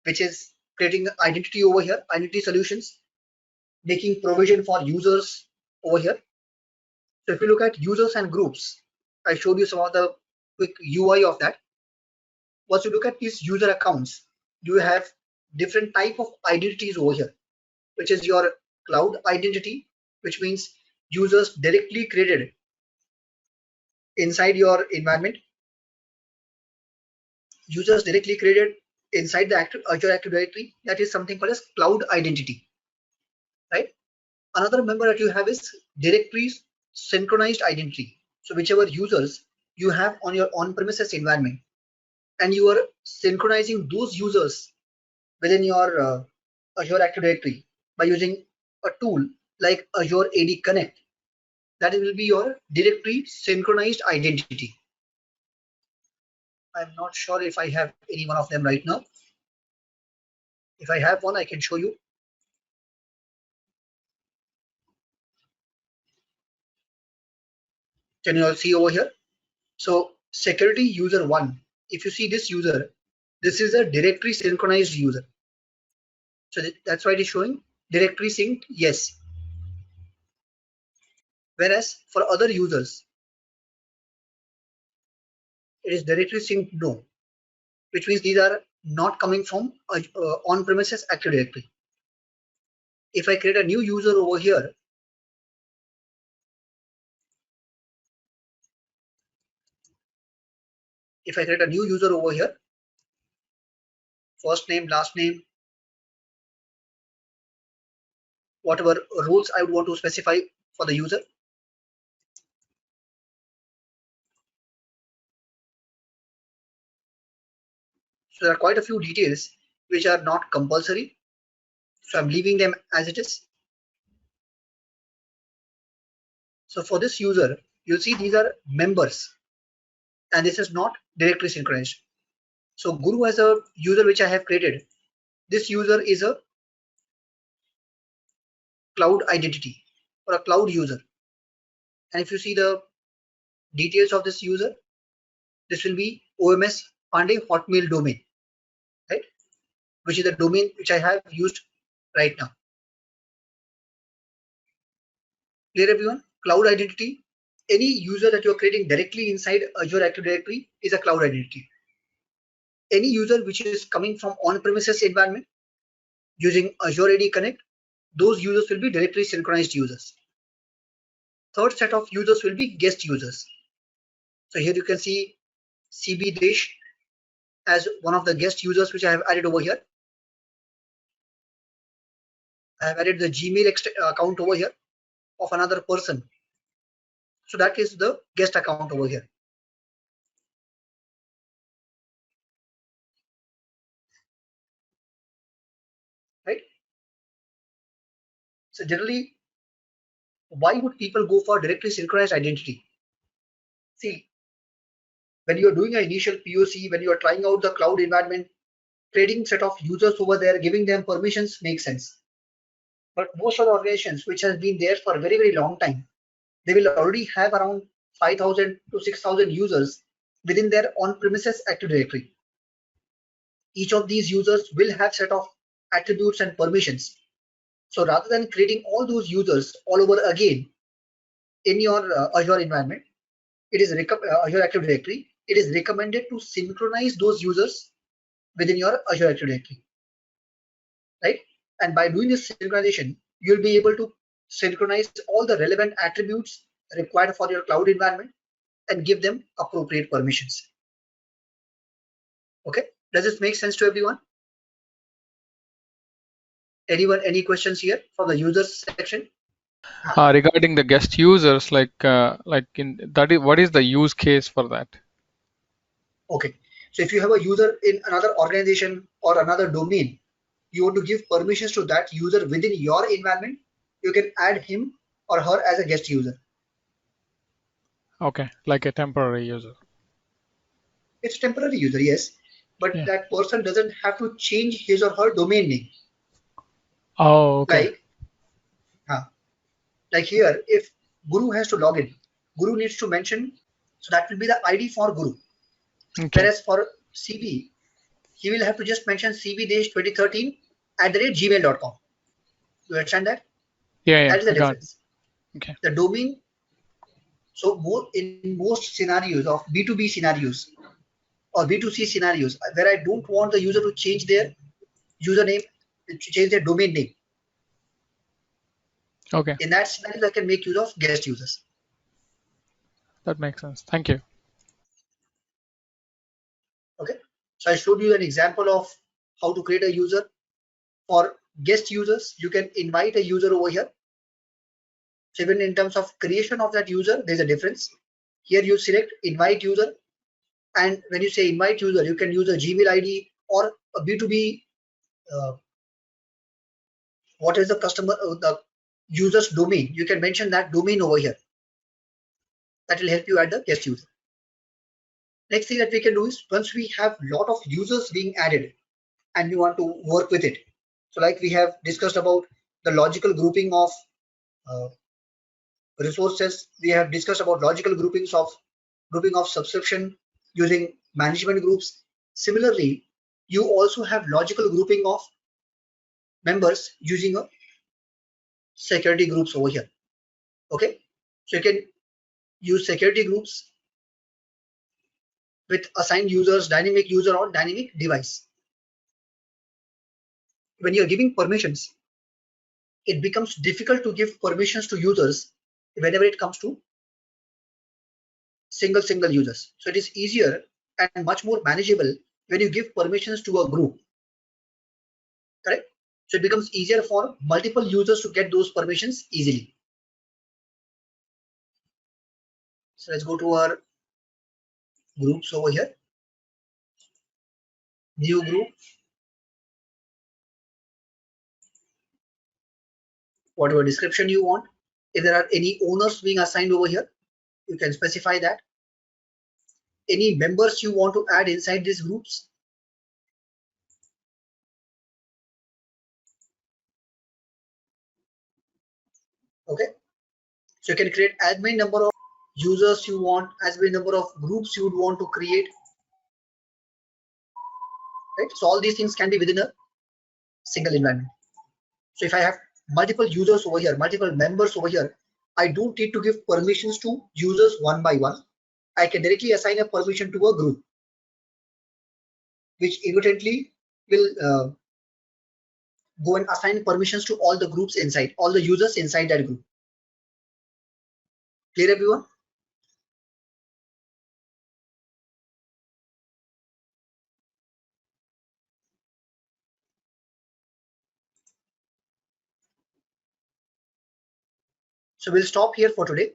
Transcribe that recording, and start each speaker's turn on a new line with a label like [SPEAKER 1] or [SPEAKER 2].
[SPEAKER 1] which is creating identity over here, identity solutions, making provision for users over here. So if you look at users and groups, I showed you some of the quick UI of that. Once you look at these user accounts, you have different type of identities over here, which is your cloud identity, which means users directly created inside your environment, users directly created inside the Azure Active Directory. That is something called as cloud identity, right? Another member that you have is directories synchronized identity. So whichever users you have on your on-premises environment, and you are synchronizing those users within your Azure Active Directory by using a tool like Azure AD Connect. That will be your directory synchronized identity. I'm not sure if I have any one of them right now. If I have one, I can show you. Can you all see over here? So security user 1, if you see this user, this is a directory synchronized user. So that's why it is showing directory synced yes. Whereas for other users, it is directory synced no, which means these are not coming from on-premises Active Directory. If I create a new user over here, first name, last name, whatever roles I would want to specify for the user. So there are quite a few details which are not compulsory. So I'm leaving them as it is. So for this user, you'll see these are members, and this is not directly synchronized. So Guru as a user which I have created, this user is a cloud identity or a cloud user. And if you see the details of this user, this will be OMS Pandey Hotmail domain, right? Which is the domain which I have used right now. Clear everyone? Cloud identity, any user that you're creating directly inside Azure Active Directory is a cloud identity. Any user which is coming from on-premises environment using Azure AD Connect, those users will be directly synchronized users. Third set of users will be guest users. So here you can see CB Desh as one of the guest users which I have added over here. I have added the Gmail account over here of another person. So that is the guest account over here. Right? So generally, why would people go for directly synchronized identity? See, when you are doing an initial POC, when you are trying out the cloud environment, creating set of users over there, giving them permissions makes sense. But most of the organizations which has been there for a very, very long time, they will already have around 5,000 to 6,000 users within their on-premises Active Directory. Each of these users will have set of attributes and permissions. So rather than creating all those users all over again in your Azure environment, it is Azure Active Directory. It is recommended to synchronize those users within your Azure Active Directory, right? And by doing this synchronization, you'll be able to synchronize all the relevant attributes required for your cloud environment and give them appropriate permissions. Okay, does this make sense to everyone? Anyone, any questions here from the users section?
[SPEAKER 2] Regarding the guest users, what is the use case for that?
[SPEAKER 1] Okay, so if you have a user in another organization or another domain, you want to give permissions to that user within your environment, you can add him or her as a guest user.
[SPEAKER 2] Okay, like a temporary user.
[SPEAKER 1] It's temporary user, yes, but yeah, that person doesn't have to change his or her domain name.
[SPEAKER 2] Oh, okay.
[SPEAKER 1] Like here, if Guru has to log in, Guru needs to mention, so that will be the ID for Guru. Okay. Whereas for CB, he will have to just mention cvdesh2013 @gmail.com. You understand that?
[SPEAKER 2] Yeah, yeah,
[SPEAKER 1] That is the
[SPEAKER 2] I got it.
[SPEAKER 1] difference.
[SPEAKER 2] Okay.
[SPEAKER 1] The domain, so more in most scenarios of B2B scenarios or B2C scenarios where I don't want the user to change their username, to change their domain name.
[SPEAKER 2] Okay,
[SPEAKER 1] In that scenario, I can make use of guest users.
[SPEAKER 2] that makes sense. Thank you.
[SPEAKER 1] Okay. So I showed you an example of how to create a user. For guest users, you can invite a user over here. So even in terms of creation of that user, there's a difference. Here you select invite user, and when you say invite user, you can use a Gmail ID or a B2B. Uh, what is the customer, the user's domain? You can mention that domain over here. That will help you add the guest user. Next thing that we can do is once we have a lot of users being added and we want to work with it. So like we have discussed about the logical grouping of uh, resources, we have discussed about logical grouping of subscription using management groups. Similarly, you also have logical grouping of members using a security groups over here. Okay, so you can use security groups with assigned users, dynamic user or dynamic device. When you're giving permissions, it becomes difficult to give permissions to users whenever it comes to single users. So it is easier and much more manageable when you give permissions to a group. Correct? So it becomes easier for multiple users to get those permissions easily. So let's go to our groups over here. New group. Whatever description you want. If there are any owners being assigned over here, you can specify that. Any members you want to add inside these groups. Okay. So you can create as many number of users you want, as many number of groups you would want to create. Right. So all these things can be within a single environment. So if I have multiple users over here, multiple members over here, I don't need to give permissions to users one by one. I can directly assign a permission to a group, which inadvertently will go and assign permissions to all the groups inside, all the users inside that group. Clear, everyone? So we'll stop here for today.